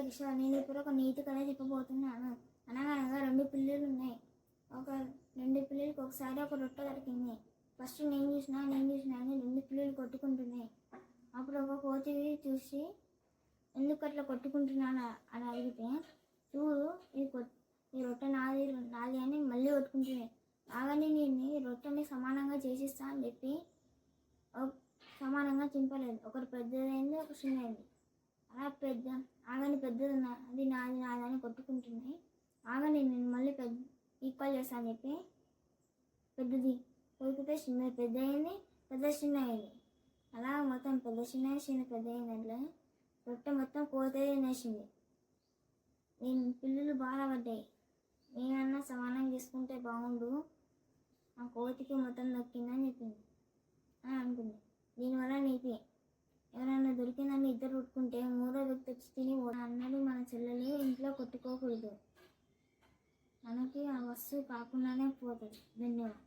కిషోర్, నేను ఇప్పుడు ఒక నీతి కథ చెప్పబోతున్నాను. అనగనగా 2 పిల్లులు ఉన్నాయి. ఒక 2 పిల్లులకు ఒకసారి ఒక రొట్టె దొరికింది. ఫస్ట్ నేను చూసినా అని 2 పిల్లులు కొట్టుకుంటున్నాయి. అప్పుడు ఒక కోతి చూసి ఎందుకు అట్లా కొట్టుకుంటున్నాను అని అడిగితే, చూడు ఈ రొట్టె నాది అని మళ్ళీ కొట్టుకుంటున్నాయి. ఆగని నేను ఈ రొట్టెని సమానంగా చేసిస్తా అని చెప్పి సమానంగా చింపలేదు. ఒకటి పెద్దదైంది, ఒక చిన్నదైంది. అలా ఆగని పెద్దది అది నాది అని కొట్టుకుంటున్నాయి. ఆగని నేను మళ్ళీ ఈక్వల్ చేస్తాను అని చెప్పి పెద్దది కొరికితే చిన్నది పెద్ద అయింది, పెద్ద చిన్న అయింది. అలా మొత్తం పెద్ద చిన్న పెద్ద అయింది. అట్లా రొట్టె మొత్తం కోతే తినేసింది. నేను పిల్లులు బాధపడ్డాయి. నేనన్నా సమానం చేసుకుంటే బాగుండు, ఆ కోతికి మొత్తం దక్కిందని చెప్పింది అని అనుకుంది. దీనివల్ల నీతి, ఎవరైనా దొరికిందని ఇద్దరు కొట్టుకుంటే 3వ వ్యక్తి వచ్చి తిని అన్నది మన చెల్లెలు ఇంట్లో కొట్టుకోకూడదు. మనకి ఆ వస్తువు కాకుండానే పోతుంది. ధన్యవాదాలు.